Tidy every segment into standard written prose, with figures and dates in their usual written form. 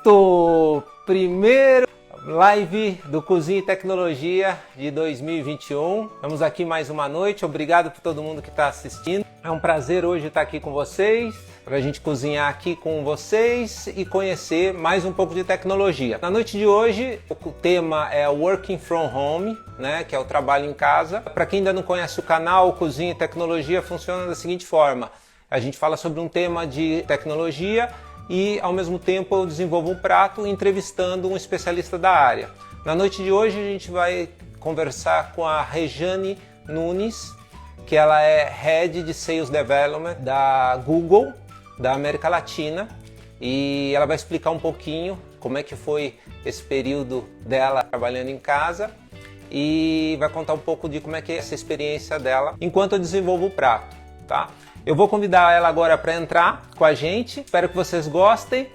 Pronto! Primeiro live do Cozinha e Tecnologia de 2021. Estamos aqui mais uma noite. Obrigado por todo mundo que está assistindo. É um prazer hoje estar aqui com vocês, para a gente cozinhar aqui com vocês e conhecer mais um pouco de tecnologia. Na noite de hoje, o tema é Working from Home, né, que é o trabalho em casa. Para quem ainda não conhece o canal, Cozinha e Tecnologia funciona da seguinte forma. A gente fala sobre um tema de tecnologia e, ao mesmo tempo, eu desenvolvo um prato entrevistando um especialista da área. Na noite de hoje, a gente vai conversar com a Rejane Nunes, que ela é Head de Sales Development da Google, da América Latina, e ela vai explicar um pouquinho como é que foi esse período dela trabalhando em casa e vai contar um pouco de como é que é essa experiência dela enquanto eu desenvolvo o prato, tá? Eu vou convidar ela agora para entrar com a gente. Espero que vocês gostem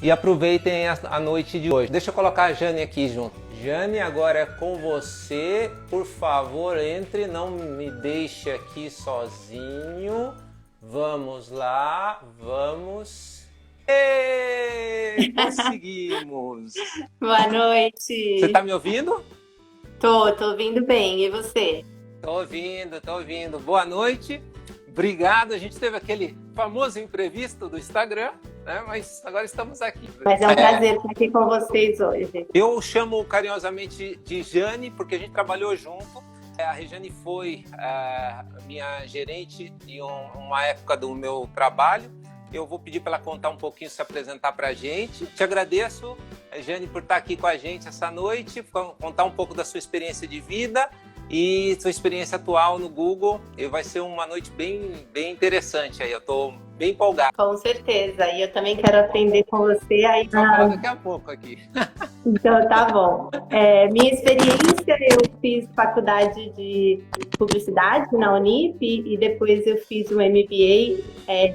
e aproveitem a noite de hoje. Deixa eu colocar a Jane aqui junto. Jane, agora é com você. Por favor, entre, não me deixe aqui sozinho. Vamos lá, vamos. Ei, conseguimos! Boa noite! Você está me ouvindo? Tô ouvindo bem. E você? Tô ouvindo. Boa noite. Obrigado, a gente teve aquele famoso imprevisto do Instagram, né? Mas agora estamos aqui. Mas é um prazer estar aqui com vocês hoje. Eu chamo carinhosamente de Jane, porque a gente trabalhou junto. A Rejane foi minha gerente em uma época do meu trabalho. Eu vou pedir para ela contar um pouquinho, se apresentar para a gente. Te agradeço, Jane, por estar aqui com a gente essa noite, contar um pouco da sua experiência de vida e sua experiência atual no Google. E vai ser uma noite bem interessante aí, eu estou bem empolgado. Com certeza, e eu também quero aprender com você aí. Daqui a pouco aqui. Então tá bom. Minha experiência, eu fiz faculdade de publicidade na Unip e depois eu fiz um MBA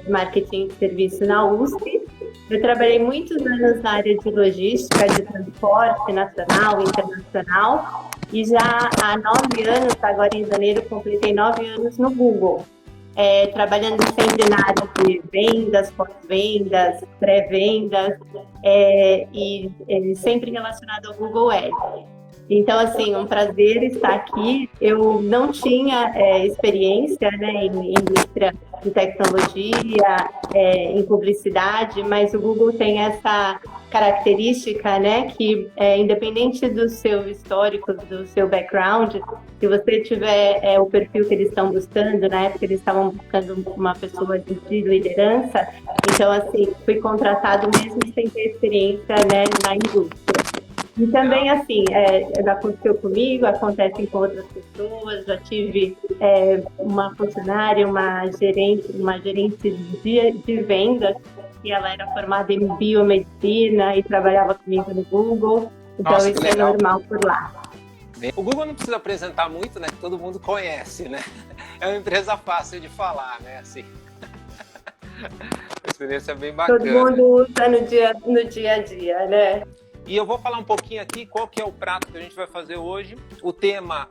de marketing de serviço na USP. Eu trabalhei muitos anos na área de logística, de transporte nacional e internacional. E já há 9 anos, agora em janeiro, completei 9 anos no Google, trabalhando sempre na área de vendas, pós-vendas, pré-vendas, e sempre relacionado ao Google Ads. Então, assim, um prazer estar aqui. Eu não tinha experiência, né, em indústria de tecnologia, em publicidade, mas o Google tem essa característica, né, que independente do seu histórico, do seu background, se você tiver o perfil que eles estão buscando, na época eles estavam buscando uma pessoa de liderança, então, assim, fui contratado mesmo sem ter experiência, né, na indústria. E também, assim, aconteceu comigo, acontece com outras pessoas. Já tive uma funcionária, uma gerente de vendas, e ela era formada em biomedicina e trabalhava comigo no Google. Então, Nossa, isso é normal por lá. O Google não precisa apresentar muito, né? Que todo mundo conhece, né? É uma empresa fácil de falar, né? Assim. A experiência é bem bacana. Todo mundo usa no dia a dia, né? E eu vou falar um pouquinho aqui qual que é o prato que a gente vai fazer hoje. O tema,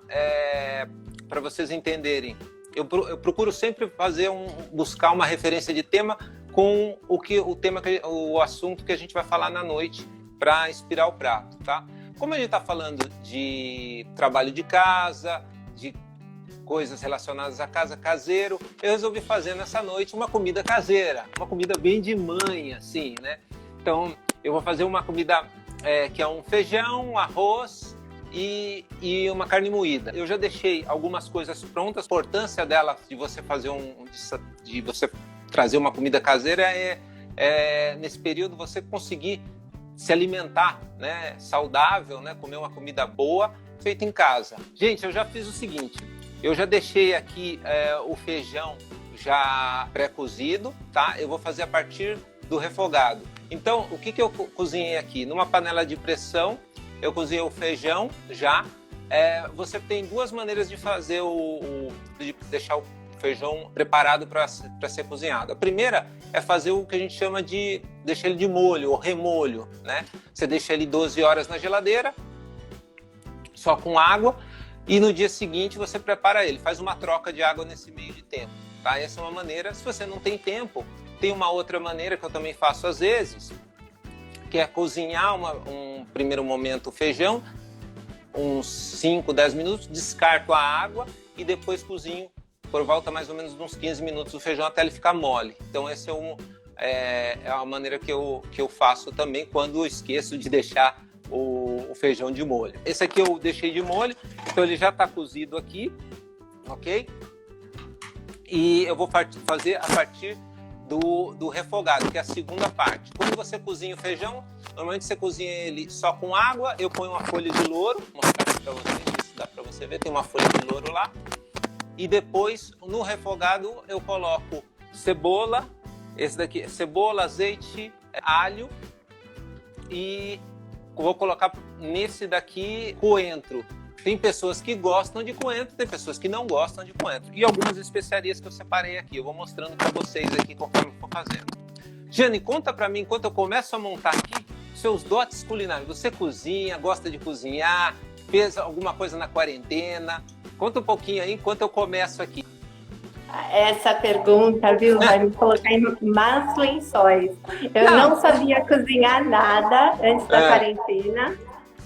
para vocês entenderem, eu procuro sempre buscar uma referência de tema com o assunto que a gente vai falar na noite para inspirar o prato, tá? Como a gente está falando de trabalho de casa, de coisas relacionadas à casa, caseiro, eu resolvi fazer nessa noite uma comida caseira, uma comida bem de mãe, assim, né? Então, eu vou fazer uma comida que é um feijão, arroz e uma carne moída. Eu já deixei algumas coisas prontas. A importância dela, de você fazer de você trazer uma comida caseira nesse período você conseguir se alimentar, né, saudável, né, comer uma comida boa feita em casa. Gente, eu já fiz o seguinte, eu já deixei aqui o feijão já pré-cozido, tá? Eu vou fazer a partir do refogado. Então, o que eu cozinhei aqui? Numa panela de pressão, eu cozinhei o feijão já. Você tem duas maneiras de fazer de deixar o feijão preparado para ser cozinhado. A primeira é fazer o que a gente chama de deixar ele de molho ou remolho, né? Você deixa ele 12 horas na geladeira, só com água, e no dia seguinte você prepara ele, faz uma troca de água nesse meio de tempo, tá? Essa é uma maneira. Se você não tem tempo, tem uma outra maneira que eu também faço às vezes, que é cozinhar um primeiro momento o feijão, uns 5, 10 minutos, descarto a água e depois cozinho por volta mais ou menos de uns 15 minutos o feijão até ele ficar mole. Então esse é a maneira que eu faço também quando eu esqueço de deixar o feijão de molho. Esse aqui eu deixei de molho, então ele já está cozido aqui, ok? E eu vou fazer a partir do refogado, que é a segunda parte. Quando você cozinha o feijão, normalmente você cozinha ele só com água, eu ponho uma folha de louro, vou mostrar aqui para vocês, se dá para você ver, tem uma folha de louro lá. E depois, no refogado, eu coloco cebola, esse daqui, cebola, azeite, alho, e vou colocar nesse daqui coentro. Tem pessoas que gostam de coentro, tem pessoas que não gostam de coentro. E algumas especiarias que eu separei aqui, eu vou mostrando para vocês aqui conforme eu for fazendo. Jane, conta para mim, enquanto eu começo a montar aqui, seus dotes culinários. Você cozinha, gosta de cozinhar, fez alguma coisa na quarentena? Conta um pouquinho aí enquanto eu começo aqui. Essa pergunta, viu, vai me colocar em más lençóis. Eu não sabia cozinhar nada antes da quarentena.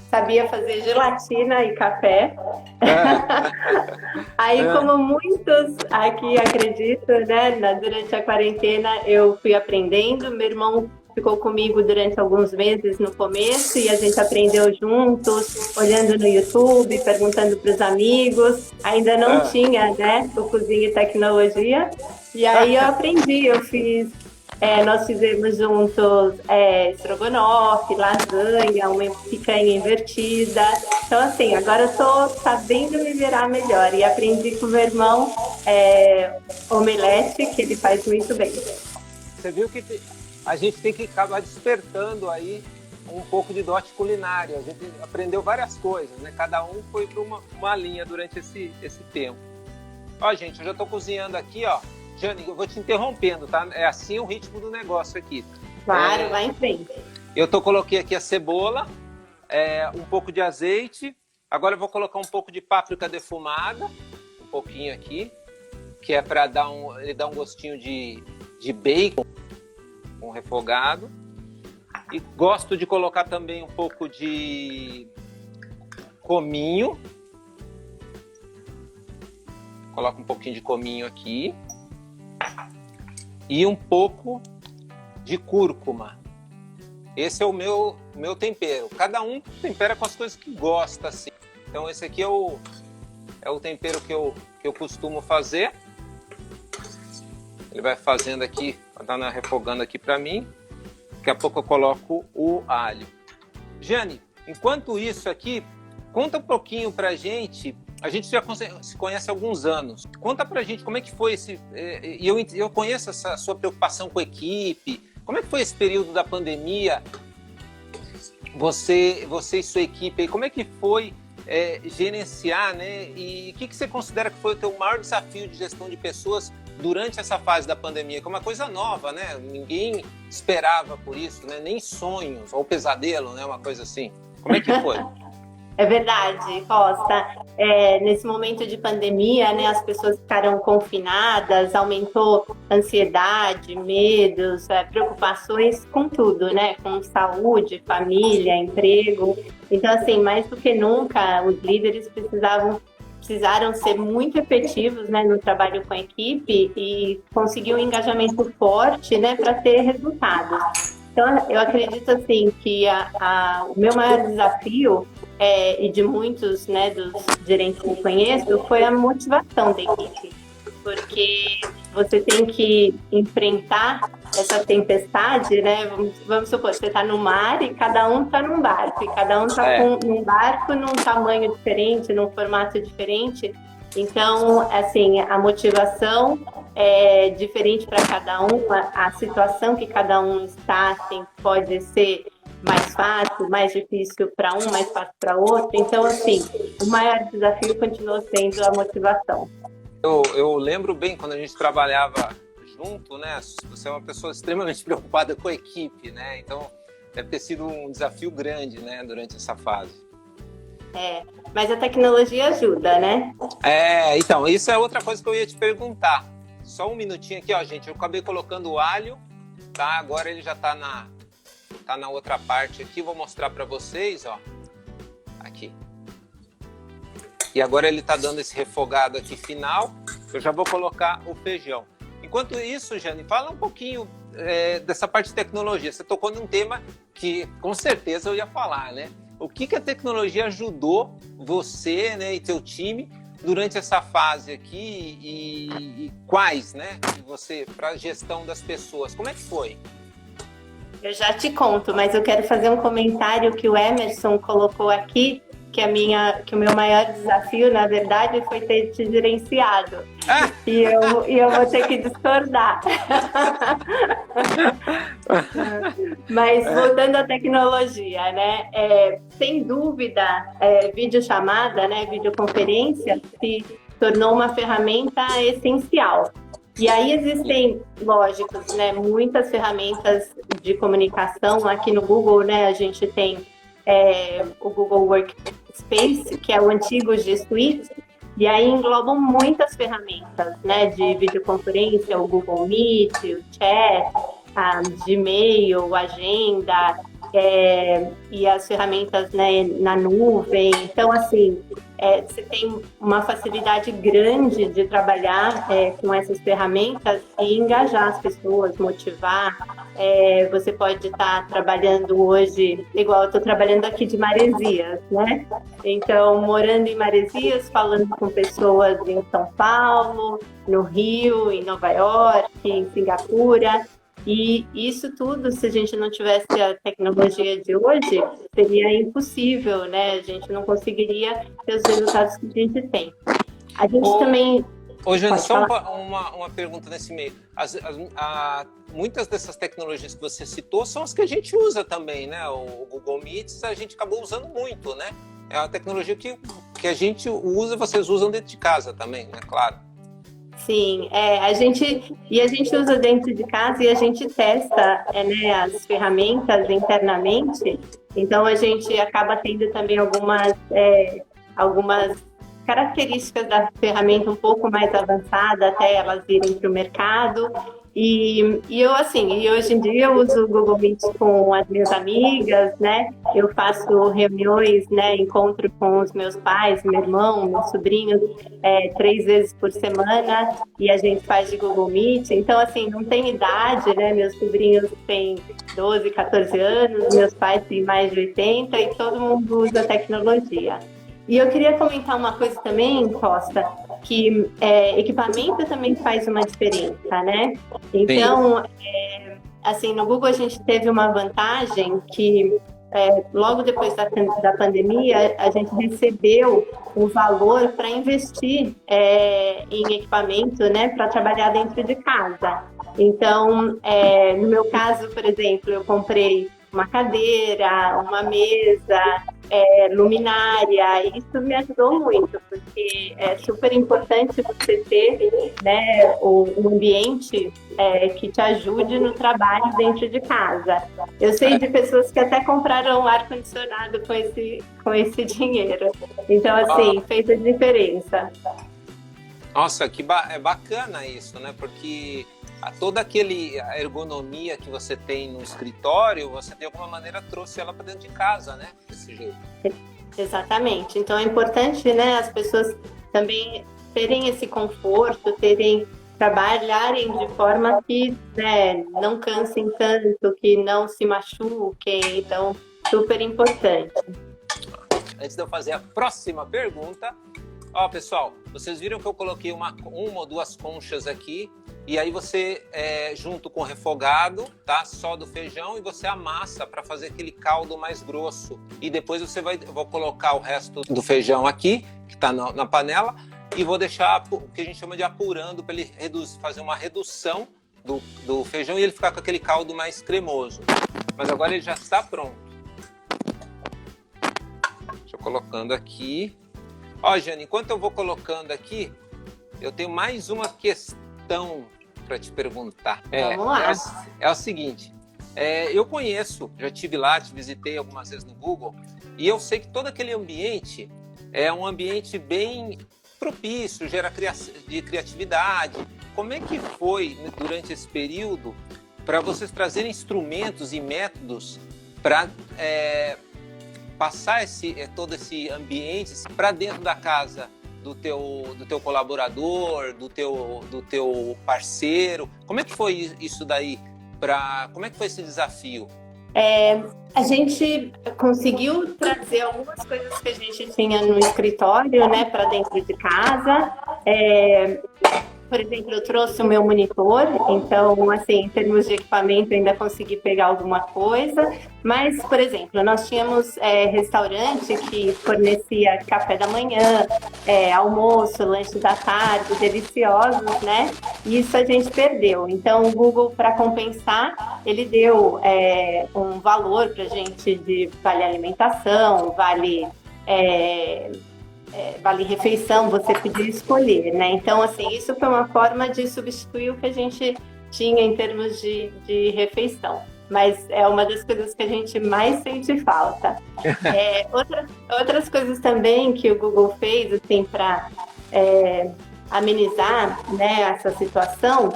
Sabia fazer gelatina e café. Aí, como muitos aqui acreditam, né, durante a quarentena eu fui aprendendo. Meu irmão ficou comigo durante alguns meses no começo e a gente aprendeu juntos, olhando no YouTube, perguntando para os amigos. Ainda não tinha, né, o Cozinha e Tecnologia. E aí eu aprendi, nós fizemos juntos estrogonofe, lasanha, uma picanha invertida. Então, assim, agora eu estou sabendo me virar melhor. E aprendi com o meu irmão omelete, que ele faz muito bem. Você viu que a gente tem que acabar despertando aí um pouco de dote culinário. A gente aprendeu várias coisas, né? Cada um foi para uma linha durante esse tempo. Ó, gente, eu já estou cozinhando aqui, ó. Jane, eu vou te interrompendo, tá? É assim o ritmo do negócio aqui. Claro, vai em frente. Coloquei aqui a cebola, um pouco de azeite. Agora eu vou colocar um pouco de páprica defumada, um pouquinho aqui, que é para ele dar um gostinho de bacon com refogado. E gosto de colocar também um pouco de cominho. Coloco um pouquinho de cominho aqui. E um pouco de cúrcuma. Esse é o meu tempero. Cada um tempera com as coisas que gosta, assim. Então esse aqui é o tempero que eu costumo fazer. Ele vai fazendo aqui, vai refogando aqui para mim. Daqui a pouco eu coloco o alho. Jane, enquanto isso aqui, conta um pouquinho pra gente. A gente já se conhece há alguns anos. Conta pra gente como é que foi esse... Eu conheço essa sua preocupação com a equipe. Como é que foi esse período da pandemia? Você e sua equipe, como é que foi gerenciar, né? E o que você considera que foi o teu maior desafio de gestão de pessoas durante essa fase da pandemia? Que é uma coisa nova, né? Ninguém esperava por isso, né? Nem sonhos, ou pesadelo, né? Uma coisa assim. Como é que foi? É verdade, Costa. Nesse momento de pandemia, né, as pessoas ficaram confinadas, aumentou ansiedade, medos, preocupações com tudo, né? Com saúde, família, emprego. Então, assim, mais do que nunca, os líderes precisaram ser muito efetivos, né, no trabalho com a equipe e conseguir um engajamento forte, né, para ter resultados. Então, eu acredito assim que o meu maior desafio e de muitos, né, dos gerentes que eu conheço, foi a motivação da equipe, porque você tem que enfrentar essa tempestade, né? Vamos supor, você está no mar e cada um está num barco, e cada um está num barco num tamanho diferente, num formato diferente. Então, assim, a motivação é diferente para cada um, a situação que cada um está, assim, pode ser mais fácil, mais difícil para um, mais fácil para outro. Então, assim, o maior desafio continua sendo a motivação. Eu lembro bem quando a gente trabalhava junto, né? Você é uma pessoa extremamente preocupada com a equipe, né? Então, deve ter sido um desafio grande, né? Durante essa fase. Mas a tecnologia ajuda, né? Então, isso é outra coisa que eu ia te perguntar. Só um minutinho aqui, ó, gente. Eu acabei colocando o alho, tá? Agora ele já tá tá na outra parte aqui, vou mostrar para vocês, ó. Aqui. E agora ele tá dando esse refogado aqui final. Eu já vou colocar o feijão. Enquanto isso, Jane, fala um pouquinho dessa parte de tecnologia. Você tocou num tema que com certeza eu ia falar, né? O que a tecnologia ajudou você, né, e teu time durante essa fase aqui e quais, né, você para a gestão das pessoas? Como é que foi? Eu já te conto, mas eu quero fazer um comentário que o Emerson colocou aqui, que o meu maior desafio, na verdade, foi ter te gerenciado. Ah! E eu vou ter que discordar. Mas voltando à tecnologia, né? Sem dúvida, videochamada, né? Videoconferência se tornou uma ferramenta essencial. E aí existem, lógicos, né? Muitas ferramentas de comunicação. Aqui no Google, né? A gente tem o Google Workspace, que é o antigo G Suite, e aí englobam muitas ferramentas, né, de videoconferência, o Google Meet, o Chat, a Gmail, Agenda, e as ferramentas, né, na nuvem. Então, assim, você tem uma facilidade grande de trabalhar com essas ferramentas e engajar as pessoas, motivar. Você pode estar trabalhando hoje, igual eu estou trabalhando aqui de Maresias, né? Então, morando em Maresias, falando com pessoas em São Paulo, no Rio, em Nova York, em Singapura. E isso tudo, se a gente não tivesse a tecnologia de hoje, seria impossível, né? A gente não conseguiria ter os resultados que a gente tem. A gente também... Ô, Jane, só uma pergunta nesse meio. Muitas dessas tecnologias que você citou são as que a gente usa também, né? O Google Meet, a gente acabou usando muito, né? É uma tecnologia que a gente usa, vocês usam dentro de casa também, né? Claro. Sim, a gente usa dentro de casa e a gente testa né, as ferramentas internamente, então a gente acaba tendo também algumas características da ferramenta um pouco mais avançada até elas irem para o mercado. E hoje em dia eu uso o Google Meet com as minhas amigas, né? Eu faço reuniões, né? Encontro com os meus pais, meu irmão, meus sobrinhos, 3 vezes por semana, e a gente faz de Google Meet. Então, assim, não tem idade, né? Meus sobrinhos têm 12, 14 anos, meus pais têm mais de 80 e todo mundo usa tecnologia. E eu queria comentar uma coisa também, Costa, que equipamento também faz uma diferença, né? Então, assim, no Google a gente teve uma vantagem que logo depois da pandemia, a gente recebeu o valor para investir em equipamento, né, para trabalhar dentro de casa. Então, no meu caso, por exemplo, eu comprei uma cadeira, uma mesa, luminária, isso me ajudou muito, porque é super importante você ter, né, um ambiente que te ajude no trabalho dentro de casa. Eu sei de pessoas que até compraram ar-condicionado com esse dinheiro. Então, assim, fez a diferença. Nossa, é bacana isso, né? Porque toda a ergonomia que você tem no escritório, você de alguma maneira trouxe ela para dentro de casa, né? Desse jeito. Exatamente. Então é importante, né, as pessoas também terem esse conforto, trabalharem de forma que, né, não cansem tanto, que não se machuquem. Então, super importante. Antes de eu fazer a próxima pergunta, pessoal, vocês viram que eu coloquei uma ou duas conchas aqui, e aí você, junto com o refogado, tá? Só do feijão, e você amassa para fazer aquele caldo mais grosso. E depois eu vou colocar o resto do feijão aqui, que está na panela, e vou deixar o que a gente chama de apurando, para ele fazer uma redução do feijão e ele ficar com aquele caldo mais cremoso. Mas agora ele já está pronto. Deixa eu colocando aqui. Jane, enquanto eu vou colocando aqui, eu tenho mais uma questão para te perguntar. Vamos lá. É o seguinte, eu conheço, já estive lá, te visitei algumas vezes no Google, e eu sei que todo aquele ambiente é um ambiente bem propício, gera de criatividade. Como é que foi durante esse período para vocês trazerem instrumentos e métodos para passar todo esse ambiente para dentro da casa do teu colaborador, do teu parceiro. Como é que foi isso daí? Como é que foi esse desafio? A gente conseguiu trazer algumas coisas que a gente tinha no escritório, né, para dentro de casa. Por exemplo, eu trouxe o meu monitor, então, assim, em termos de equipamento, ainda consegui pegar alguma coisa. Mas, por exemplo, nós tínhamos restaurante que fornecia café da manhã, almoço, lanche da tarde, deliciosos, né? E isso a gente perdeu. Então, o Google, para compensar, ele deu um valor para a gente de vale alimentação, vale refeição, você podia escolher, né? Então, assim, isso foi uma forma de substituir o que a gente tinha em termos de refeição. Mas é uma das coisas que a gente mais sente falta. Outras coisas também que o Google fez, assim, para amenizar, né, essa situação,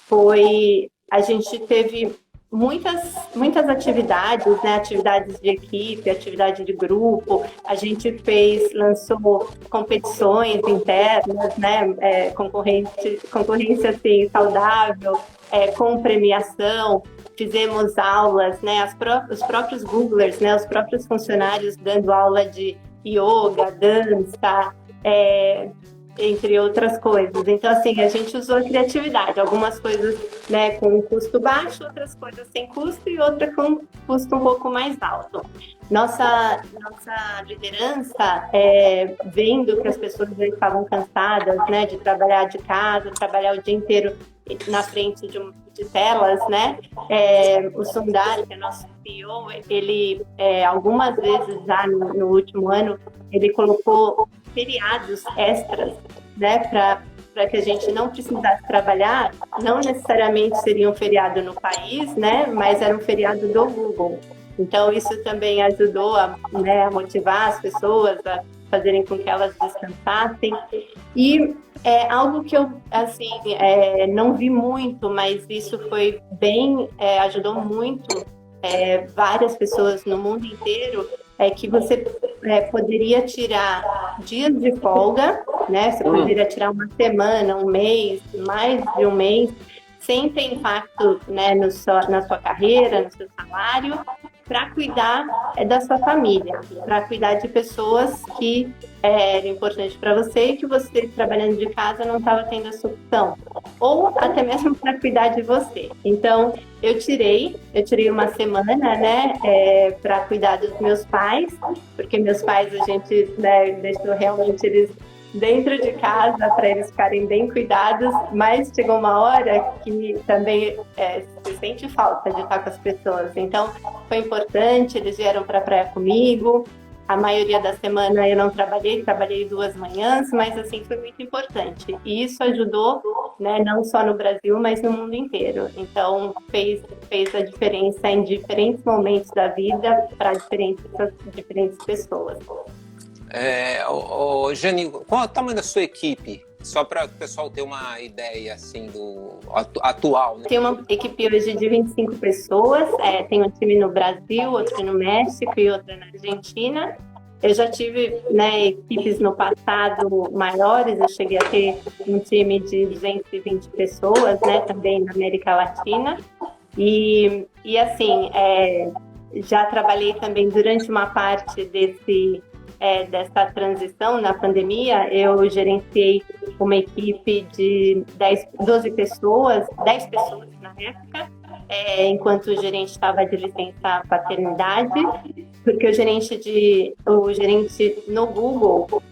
foi a gente teve muitas atividades, né? Atividades de equipe, atividade de grupo. A gente lançou competições internas, né? Concorrência assim, saudável, com premiação. Fizemos aulas, né? Os próprios Googlers, né? Os próprios funcionários dando aula de yoga, dança, entre outras coisas. Então, assim, a gente usou a criatividade. Algumas coisas, né, com custo baixo, outras coisas sem custo e outra com custo um pouco mais alto. Nossa liderança, vendo que as pessoas já estavam cansadas, né, de trabalhar de casa, trabalhar o dia inteiro na frente de telas, né? O Sundar, que é nosso CEO, ele, algumas vezes já no último ano, ele colocou feriados extras, né, para que a gente não precisasse trabalhar. Não necessariamente seria um feriado no país, né, mas era um feriado do Google. Então, isso também ajudou a motivar as pessoas a fazerem com que elas descansassem. E algo que eu, assim, não vi muito, mas isso foi bem, ajudou muito várias pessoas no mundo inteiro, que você poderia tirar dias de folga, né? Você poderia tirar uma semana, um mês, mais de um mês, sem ter impacto, né, na sua carreira, no seu salário, para cuidar da sua família, para cuidar de pessoas que eram importantes para você e que você, trabalhando de casa, não estava tendo essa opção. Ou até mesmo para cuidar de você. Então, eu tirei uma semana, né, para cuidar dos meus pais, porque meus pais, a gente, né, deixou realmente eles dentro de casa para eles ficarem bem cuidados, mas chegou uma hora que também se sente falta de estar com as pessoas. Então, foi importante, eles vieram para a praia comigo. A maioria da semana eu não trabalhei 2 manhãs, mas assim, foi muito importante. E isso ajudou, né, não só no Brasil, mas no mundo inteiro. Então, fez a diferença em diferentes momentos da vida para diferentes pessoas. Jane, qual é o tamanho da sua equipe? Só para o pessoal ter uma ideia assim do atual, né? Tem uma equipe hoje de 25 pessoas, tem um time no Brasil, outro no México e outro na Argentina. Eu já tive, né, equipes no passado maiores, eu cheguei a ter um time de 220 pessoas, né, também na América Latina. E assim, já trabalhei também durante uma parte dessa transição na pandemia. Eu gerenciei uma equipe de 10 pessoas na época, enquanto o gerente estava de licença paternidade, porque o gerente no Google,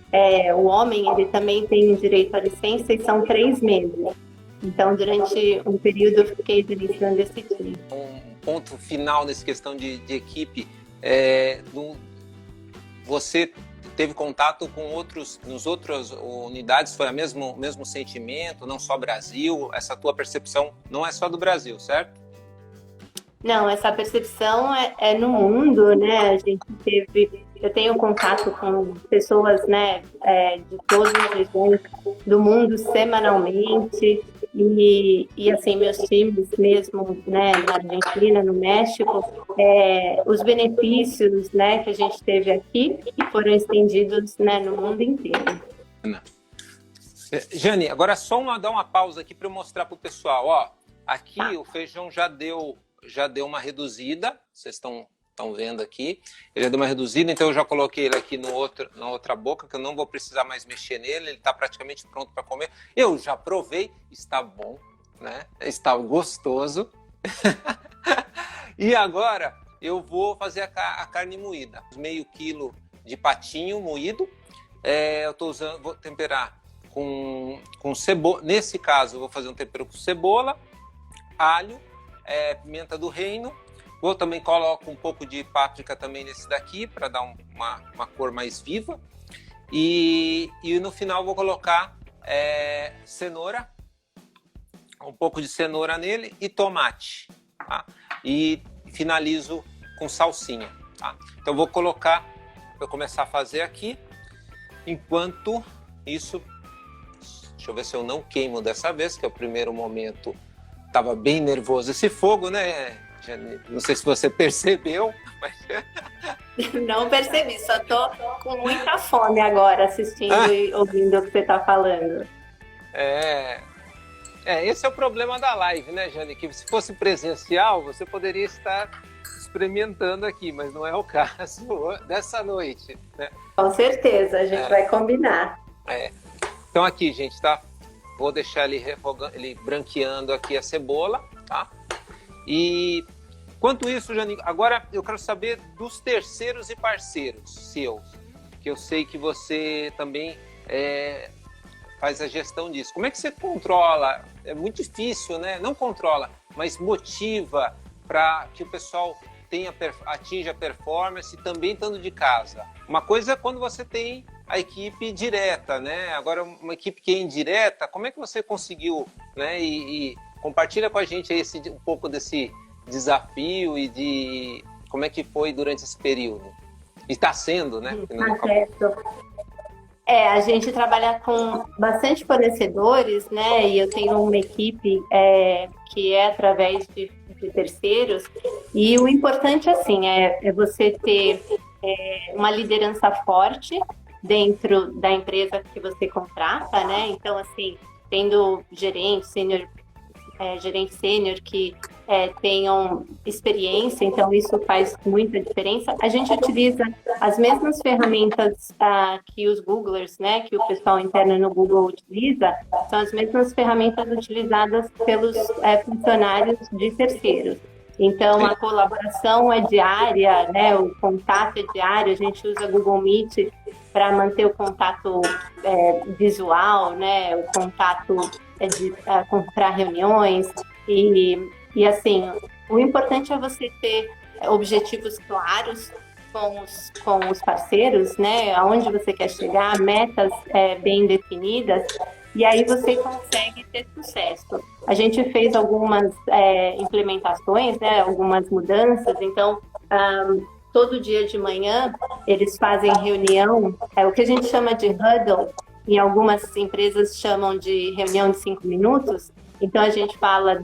o homem, ele também tem direito à licença e são 3 meses. Então, durante um período, eu fiquei gerenciando esse time. Um ponto final nessa questão de equipe, você teve contato com nas outras unidades, foi o mesmo sentimento, não só Brasil? Essa tua percepção não é só do Brasil, certo? Não, essa percepção é no mundo, né? Eu tenho contato com pessoas, né, de todas as regiões do mundo semanalmente, E assim, meus times mesmo, né, na Argentina, no México, os benefícios, né, que a gente teve aqui foram estendidos, né, no mundo inteiro. Jane, agora é só dar uma pausa aqui para eu mostrar para o pessoal. Ó, aqui o feijão já deu uma reduzida, vocês estão vendo aqui. Ele já deu uma reduzida, então eu já coloquei ele aqui na outra boca, que eu não vou precisar mais mexer nele, ele está praticamente pronto para comer. Eu já provei, está bom, né? Está gostoso. E agora eu vou fazer a carne moída. Meio quilo de patinho moído. Eu estou usando, vou temperar com cebola. Nesse caso, eu vou fazer um tempero com cebola, alho, pimenta do reino. Eu também coloco um pouco de páprica também nesse daqui, para dar uma cor mais viva. E no final vou colocar cenoura, um pouco de cenoura nele e tomate. Tá? E finalizo com salsinha. Tá? Então vou começar a fazer aqui. Enquanto isso, deixa eu ver se eu não queimo dessa vez, que é o primeiro momento. Estava bem nervoso esse fogo, né? Não sei se você percebeu, mas... Não percebi, só tô com muita fome agora assistindo e ouvindo o que você está falando. Esse é o problema da live, né, Jane? Que se fosse presencial, você poderia estar experimentando aqui, mas não é o caso dessa noite, né? Com certeza, a gente vai combinar. Então aqui, gente, tá? Vou deixar ele branqueando aqui a cebola, tá? E enquanto isso, Jane, agora eu quero saber dos terceiros e parceiros seus, que eu sei que você também faz a gestão disso. Como é que você controla? É muito difícil, né? Não controla, mas motiva para que o pessoal atinja a performance também estando de casa. Uma coisa é quando você tem a equipe direta, né? Agora, uma equipe que é indireta, como é que você conseguiu, né? E compartilha com a gente aí um pouco desse desafio e de como é que foi durante esse período. E está sendo, né? Tá certo. A gente trabalha com bastante fornecedores, né? E eu tenho uma equipe que é através de terceiros. E o importante, assim, é você ter uma liderança forte dentro da empresa que você contrata, né? Então, assim, tendo gerente sênior que tenham experiência, então isso faz muita diferença. A gente utiliza as mesmas ferramentas que os Googlers, né, que o pessoal interno no Google utiliza, são as mesmas ferramentas utilizadas pelos funcionários de terceiros. Então, a colaboração é diária, né, o contato é diário, a gente usa Google Meet para manter o contato visual, né, o contato para reuniões e assim, o importante é você ter objetivos claros com os parceiros, né, aonde você quer chegar, metas bem definidas, e aí você consegue ter sucesso. A gente fez algumas implementações, né, algumas mudanças, então todo dia de manhã eles fazem reunião, o que a gente chama de huddle, em algumas empresas chamam de reunião de 5 minutos. Então a gente fala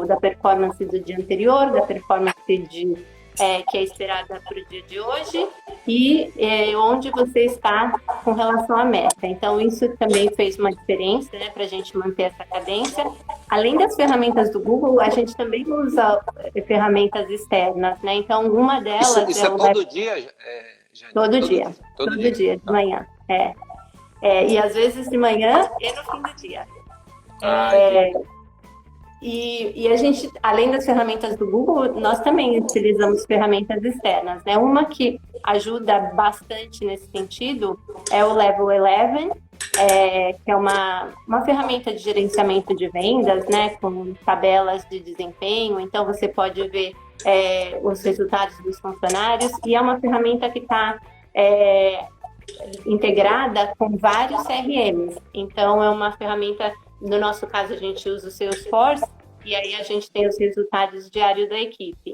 da performance do dia anterior, da performance que é esperada para o dia de hoje e onde você está com relação à meta. Então isso também fez uma diferença, né, para a gente manter essa cadência. Além das ferramentas do Google, a gente também usa ferramentas externas, né? Então uma delas isso é todo dia, Jane? Todo dia de manhã. E às vezes de manhã e no fim do dia. E a gente, além das ferramentas do Google, nós também utilizamos ferramentas externas, né? Uma que ajuda bastante nesse sentido é o Level 11, que é uma ferramenta de gerenciamento de vendas, né? Com tabelas de desempenho, então você pode ver os resultados dos funcionários, e é uma ferramenta que está integrada com vários CRMs. Então, é uma ferramenta, no nosso caso, a gente usa o Salesforce, e aí a gente tem os resultados diários da equipe.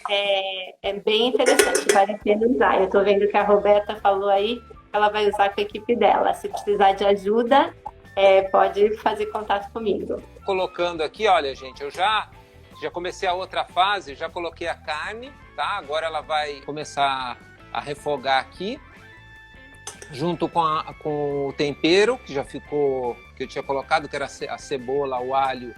É bem interessante, vale a pena usar. Eu estou vendo que a Roberta falou aí que ela vai usar com a equipe dela. Se precisar de ajuda, pode fazer contato comigo. colocando aqui, olha, gente, eu já comecei a outra fase, já coloquei a carne, tá? Agora ela vai começar a refogar aqui, junto com o tempero, que já ficou, que eu tinha colocado, que era a cebola, o alho,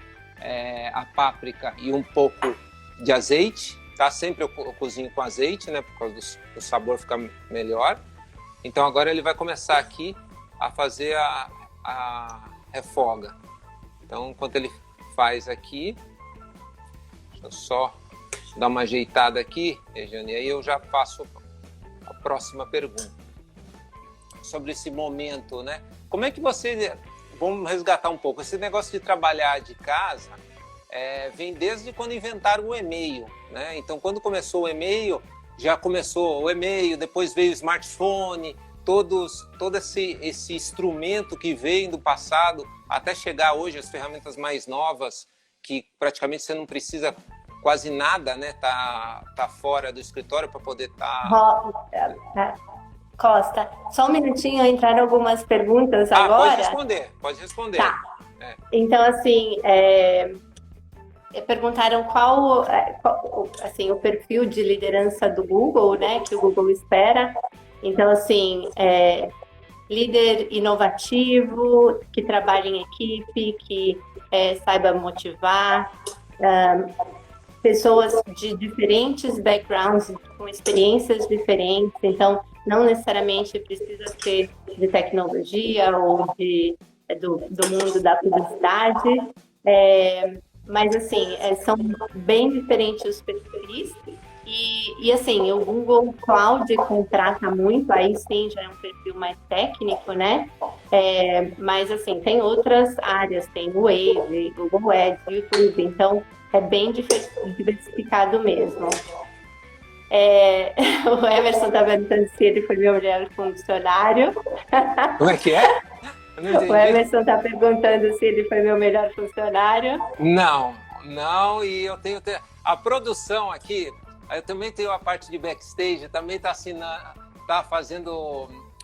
a páprica e um pouco de azeite, tá? Sempre eu cozinho com azeite, né? Por causa do sabor ficar melhor. Então agora ele vai começar aqui a fazer a refoga. Então, enquanto ele faz aqui, deixa eu só dar uma ajeitada aqui, Regiane, e aí eu já faço a próxima pergunta. Sobre esse momento, né? Como é que você... Vamos resgatar um pouco. Esse negócio de trabalhar de casa vem desde quando inventaram o e-mail, né? Então, quando começou o e-mail, já começou o e-mail, depois veio o smartphone, todo esse instrumento que veio do passado, até chegar hoje as ferramentas mais novas, que praticamente você não precisa quase nada, né? Tá fora do escritório para poder estar... Costa, só um minutinho, entraram algumas perguntas agora. Pode responder. Tá. Então, assim, perguntaram qual assim, o perfil de liderança do Google, né, que o Google espera. Então, assim, líder inovativo, que trabalha em equipe, que saiba motivar, pessoas de diferentes backgrounds, com experiências diferentes. Então, não necessariamente precisa ser de tecnologia ou do mundo da publicidade, mas, assim, são bem diferentes os perfis. E, assim, o Google Cloud contrata muito, aí sim já é um perfil mais técnico, né? Mas, assim, tem outras áreas, tem o Wave, Google Ads, YouTube, então é bem diversificado mesmo. O Emerson está perguntando se ele foi meu melhor funcionário. Como é que é? O Emerson está perguntando se ele foi meu melhor funcionário. Não, e eu tenho a produção aqui, eu também tenho a parte de backstage, também está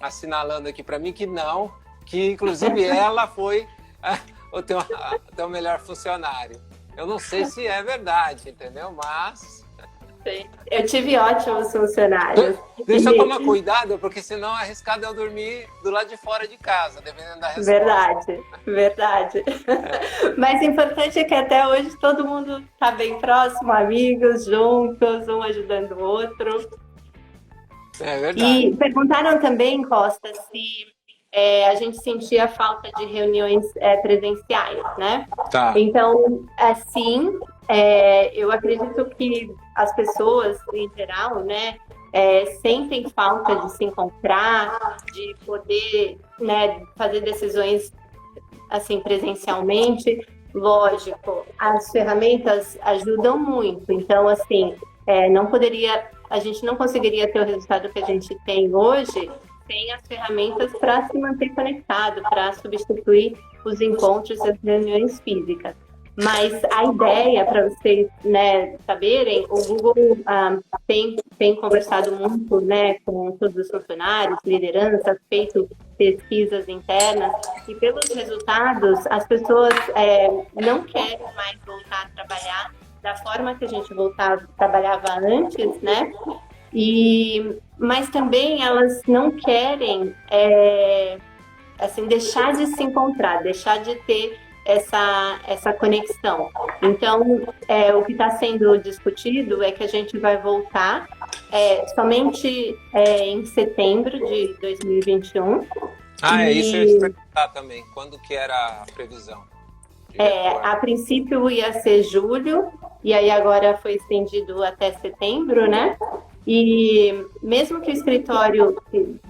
assinalando aqui para mim que não, que inclusive ela foi o teu melhor funcionário. Eu não sei se é verdade, entendeu? Mas... Eu tive ótimos funcionários. Deixa eu tomar cuidado, porque senão é arriscado eu dormir do lado de fora de casa, dependendo da resposta. Verdade. Mas o importante é que até hoje todo mundo está bem próximo, amigos, juntos, um ajudando o outro. É verdade. E perguntaram também, Costa, se a gente sentia falta de reuniões presenciais, né? Tá. Então, assim, eu acredito que as pessoas, em geral, né, sentem falta de se encontrar, de poder, né, fazer decisões assim, presencialmente. Lógico, as ferramentas ajudam muito. Então, assim, a gente não conseguiria ter o resultado que a gente tem hoje sem as ferramentas para se manter conectado, para substituir os encontros e as reuniões físicas. Mas a ideia, para vocês, né, saberem, o Google tem conversado muito, né, com todos os funcionários, lideranças, feito pesquisas internas, e pelos resultados, as pessoas não querem mais voltar a trabalhar da forma que a gente trabalhava antes, né? Mas também elas não querem assim, deixar de se encontrar, deixar de ter essa conexão. Então, o que está sendo discutido é que a gente vai voltar somente em setembro de 2021. Isso eu ia perguntar também. Quando que era a previsão? A princípio ia ser julho, e aí agora foi estendido até setembro, né? E mesmo que o escritório,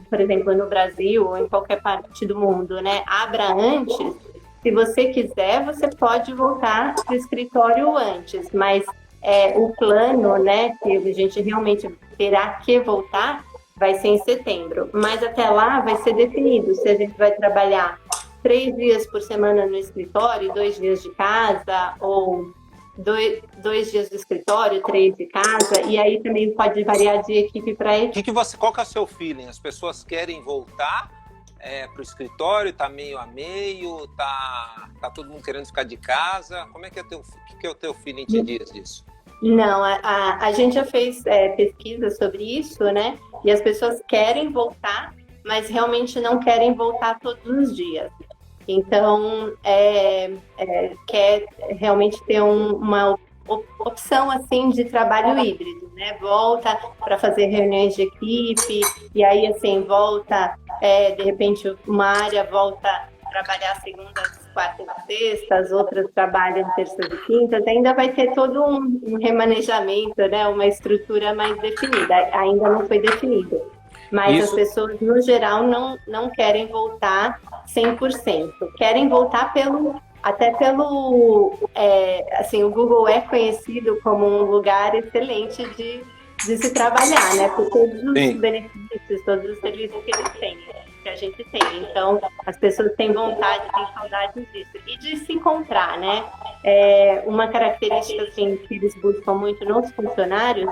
por exemplo, no Brasil ou em qualquer parte do mundo, né, abra antes, se você quiser, você pode voltar para o escritório antes, mas o plano, né, que a gente realmente terá que voltar, vai ser em setembro. Mas até lá vai ser definido se a gente vai trabalhar 3 dias por semana no escritório, 2 dias de casa, ou 2 dias do escritório, 3 de casa, e aí também pode variar de equipe para equipe. Qual que é o seu feeling? As pessoas querem voltar para o escritório? Está meio a meio? Tá todo mundo querendo ficar de casa? Como é que é o que é o teu feeling te diz disso? Não, a gente já fez pesquisa sobre isso, né? E as pessoas querem voltar, mas realmente não querem voltar todos os dias. Então, quer realmente ter uma opção assim de trabalho híbrido, né? Volta para fazer reuniões de equipe, e aí assim, volta, de repente, uma área volta a trabalhar segundas, quartas e sextas, outras trabalham terças e quintas, ainda vai ter todo um remanejamento, né? Uma estrutura mais definida, ainda não foi definido. Mas as pessoas, no geral, não querem voltar 100%. Querem voltar até pelo... assim, o Google é conhecido como um lugar excelente de se trabalhar, né? Por todos os benefícios, todos os serviços que eles têm, que a gente tem. Então, as pessoas têm vontade, têm saudades disso. E de se encontrar, né? Uma característica, assim, que eles buscam muito nos funcionários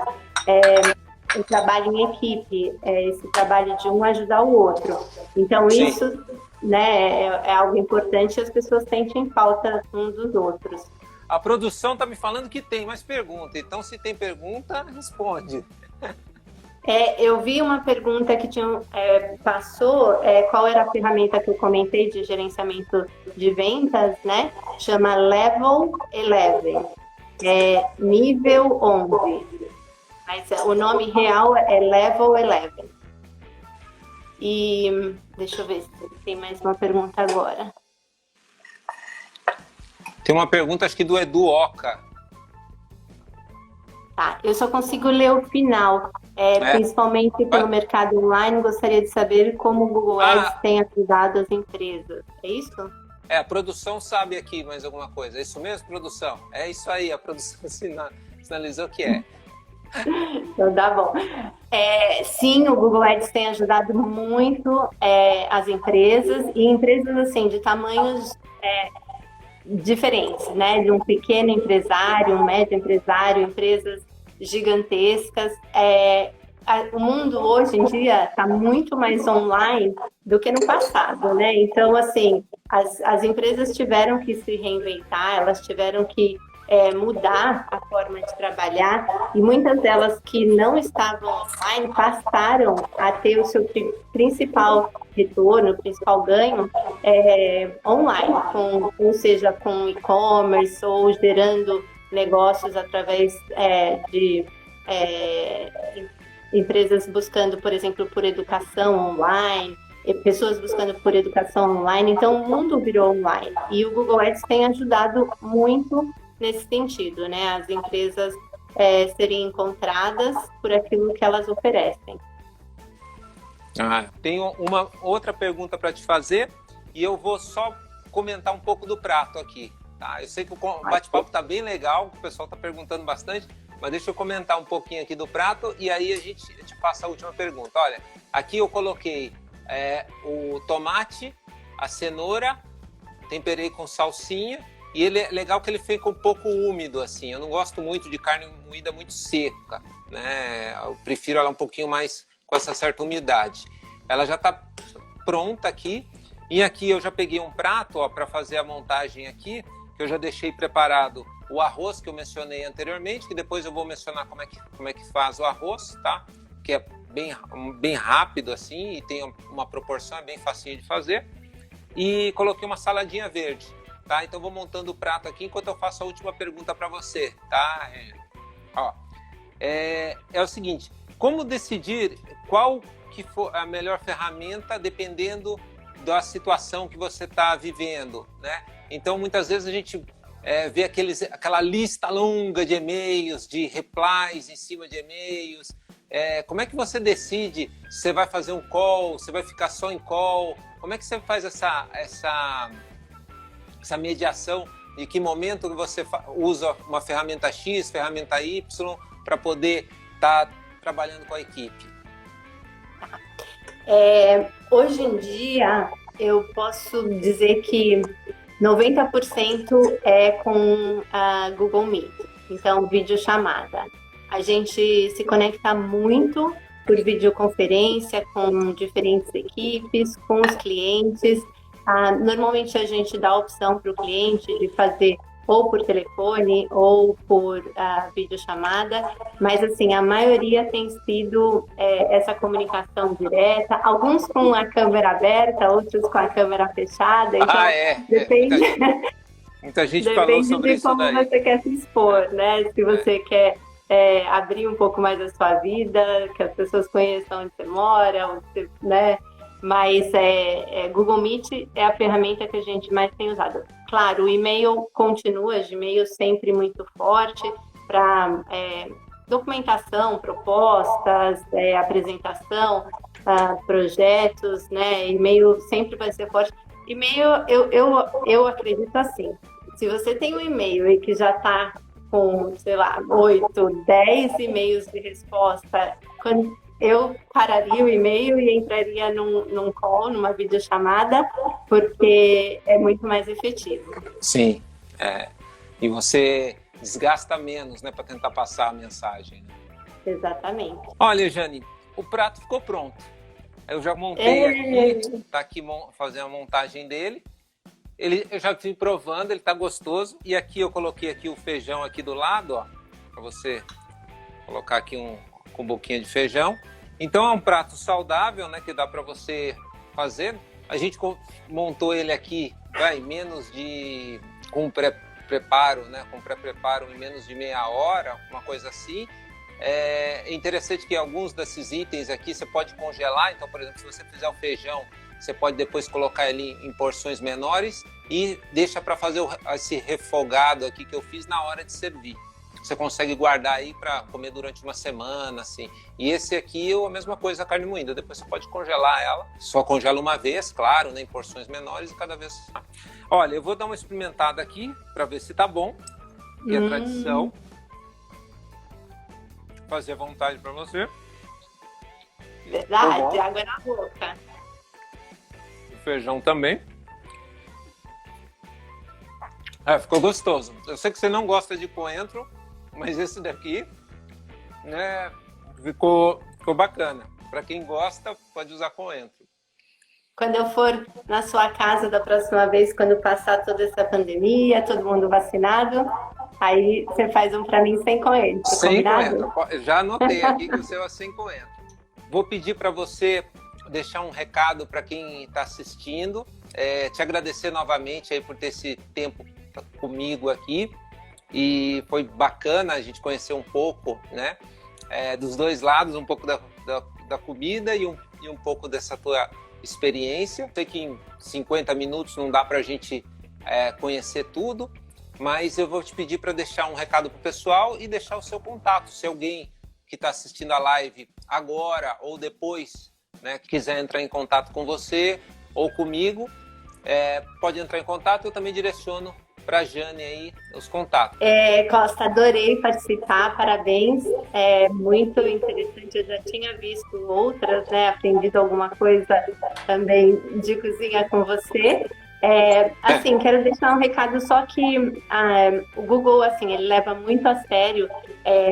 o trabalho em equipe, esse trabalho de um ajudar o outro. Então, isso, né, é algo importante e as pessoas sentem falta uns dos outros. A produção está me falando que tem mais pergunta, então se tem pergunta, responde. Eu vi uma pergunta que passou, qual era a ferramenta que eu comentei de gerenciamento de ventas, né? Chama Level 11, nível 11. Mas o nome real é Level 11. E deixa eu ver se tem mais uma pergunta agora. Tem uma pergunta, acho que do Edu Oca. Tá, eu só consigo ler o final. Principalmente pelo mercado online, gostaria de saber como o Google Ads tem ajudado as empresas. É isso? A produção sabe aqui mais alguma coisa. É isso mesmo, produção? É isso aí, a produção sinalizou que é. Então tá bom. Sim, o Google Ads tem ajudado muito as empresas, e empresas assim de tamanhos diferentes, né? De um pequeno empresário, um médio empresário, empresas gigantescas. O mundo hoje em dia está muito mais online do que no passado, né? Então, assim, as empresas tiveram que se reinventar, elas tiveram que mudar a forma de trabalhar, e muitas delas que não estavam online passaram a ter o seu principal retorno, o principal ganho online, ou seja, com e-commerce ou gerando negócios através de empresas buscando, por exemplo, por educação online, pessoas buscando por educação online. Então, o mundo virou online e o Google Ads tem ajudado muito nesse sentido, né? As empresas serem encontradas por aquilo que elas oferecem. Tenho uma outra pergunta para te fazer e eu vou só comentar um pouco do prato aqui, tá? Eu sei que o bate-papo está bem legal, o pessoal está perguntando bastante, mas deixa eu comentar um pouquinho aqui do prato e aí a gente te passa a última pergunta. Olha, aqui eu coloquei o tomate, a cenoura, temperei com salsinha. E ele é legal que ele fica um pouco úmido, assim. Eu não gosto muito de carne moída muito seca, né? Eu prefiro ela um pouquinho mais com essa certa umidade. Ela já está pronta aqui. E aqui eu já peguei um prato para fazer a montagem aqui, que eu já deixei preparado o arroz que eu mencionei anteriormente, que depois eu vou mencionar como é que faz o arroz, tá? Que é bem rápido, assim, e tem uma proporção, bem facinho de fazer. E coloquei uma saladinha verde. Tá? Então vou montando o prato aqui enquanto eu faço a última pergunta para você, tá? É o seguinte, como decidir qual que for a melhor ferramenta dependendo da situação que você está vivendo, né? Então muitas vezes a gente vê aquela lista longa de e-mails, de replies em cima de e-mails. Como é que você decide se você vai fazer um call, se vai ficar só em call? Como é que você faz essa mediação, em que momento você usa uma ferramenta X, ferramenta Y, para poder estar trabalhando com a equipe? Hoje em dia, eu posso dizer que 90% é com a Google Meet, então videochamada. A gente se conecta muito por videoconferência com diferentes equipes, com os clientes. Normalmente a gente dá a opção para o cliente de fazer ou por telefone ou por videochamada, mas assim, a maioria tem sido essa comunicação direta, alguns com a câmera aberta, outros com a câmera fechada, então depende, muita gente falou sobre isso daí. Depende de como você quer se expor, né? Se você quer abrir um pouco mais a sua vida, que as pessoas conheçam onde você mora, onde você, né? Mas Google Meet é a ferramenta que a gente mais tem usado. Claro, o e-mail continua, Gmail sempre muito forte para documentação, propostas, apresentação, projetos, né? E-mail sempre vai ser forte. E-mail, eu acredito assim, se você tem um e-mail e que já está com, sei lá, 8, 10 e-mails de resposta, eu pararia o e-mail e entraria num call, numa videochamada, porque é muito mais efetivo. Sim, e você desgasta menos, né, para tentar passar a mensagem. Né? Exatamente. Olha, Jane, o prato ficou pronto. Eu já montei aqui, tá aqui fazendo a montagem dele. Eu já fui provando, ele tá gostoso. E aqui eu coloquei aqui o feijão aqui do lado, ó, para você colocar aqui com um pouquinho de feijão. Então é um prato saudável, né, que dá para você fazer. A gente montou ele aqui, com pré-preparo, né, com pré-preparo em menos de meia hora, uma coisa assim. É interessante que alguns desses itens aqui você pode congelar. Então, por exemplo, se você fizer o feijão, você pode depois colocar ele em porções menores e deixa para fazer esse refogado aqui que eu fiz na hora de servir. Você consegue guardar aí para comer durante uma semana, assim. E esse aqui é a mesma coisa, a carne moída. Depois você pode congelar ela. Só congela uma vez, claro, né, em porções menores e cada vez... Olha, eu vou dar uma experimentada aqui para ver se tá bom. E a tradição. Fazer à vontade para você. Verdade, água na boca. O feijão também. Ficou gostoso. Eu sei que você não gosta de coentro, mas esse daqui, né, ficou bacana. Para quem gosta, pode usar coentro. Quando eu for na sua casa da próxima vez, quando passar toda essa pandemia, todo mundo vacinado, aí você faz um para mim sem coentro. Sem combinado? coentro. Já anotei aqui que o seu é sem coentro. Vou pedir para você deixar um recado para quem está assistindo, te agradecer novamente aí por ter esse tempo comigo aqui, e foi bacana a gente conhecer um pouco, né, dos dois lados, um pouco da comida e um pouco dessa tua experiência. Sei que em 50 minutos não dá para a gente conhecer tudo, mas eu vou te pedir para deixar um recado para o pessoal e deixar o seu contato. Se alguém que está assistindo a live agora ou depois, né, quiser entrar em contato com você ou comigo, pode entrar em contato. Eu também direciono para a Jane aí os contatos. Costa, adorei participar, parabéns, muito interessante. Eu já tinha visto outras, né, aprendido alguma coisa também de cozinha com você. Quero deixar um recado só que o Google, assim, ele leva muito a sério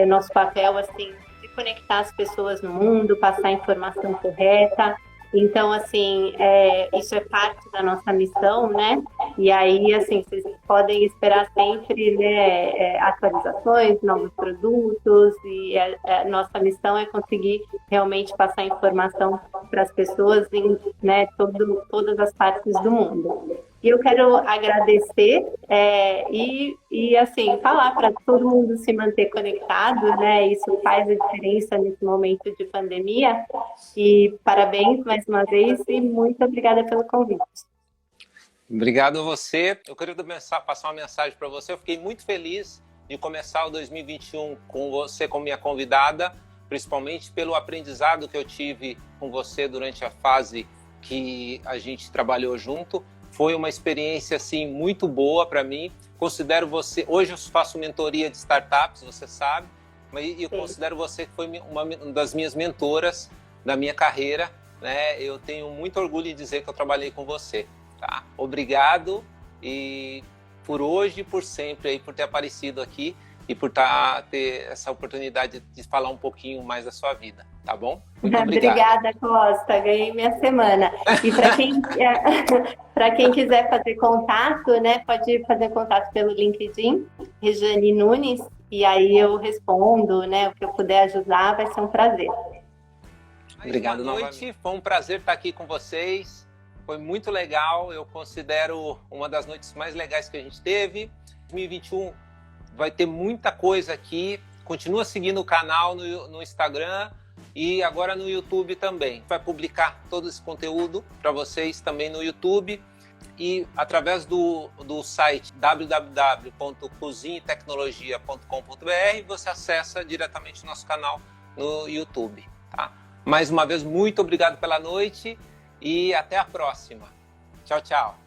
nosso papel, assim, de conectar as pessoas no mundo, passar a informação correta. Então, assim, isso é parte da nossa missão, né? E aí, assim, vocês podem esperar sempre, né, atualizações, novos produtos, e a nossa missão é conseguir realmente passar informação para as pessoas em, né, todas as partes do mundo. E eu quero agradecer e assim, falar para todo mundo se manter conectado, né? Isso faz a diferença nesse momento de pandemia. E parabéns mais uma vez e muito obrigada pelo convite. Obrigado a você. Eu queria passar uma mensagem para você. Eu fiquei muito feliz de começar o 2021 com você como minha convidada, principalmente pelo aprendizado que eu tive com você durante a fase que a gente trabalhou junto. Foi uma experiência assim muito boa para mim. Considero você, hoje eu faço mentoria de startups, você sabe, mas eu considero você que foi uma das minhas mentoras da minha carreira, né? Eu tenho muito orgulho de dizer que eu trabalhei com você, tá? Obrigado e por hoje e por sempre aí por ter aparecido aqui e por ter essa oportunidade de falar um pouquinho mais da sua vida. tá bom? Muito obrigado. Obrigada, Costa. Ganhei minha semana. E para quem quiser fazer contato, né, pode fazer contato pelo LinkedIn, Rejane Nunes, e aí eu respondo, né, o que eu puder ajudar, vai ser um prazer. Obrigado, boa noite. Foi um prazer estar aqui com vocês. Foi muito legal. Eu considero uma das noites mais legais que a gente teve. 2021 vai ter muita coisa aqui. Continua seguindo o canal no Instagram e agora no YouTube também. Vai publicar todo esse conteúdo para vocês também no YouTube e através do site www.cozinhetecnologia.com.br você acessa diretamente o nosso canal no YouTube, tá? Mais uma vez, muito obrigado pela noite e até a próxima. Tchau, tchau.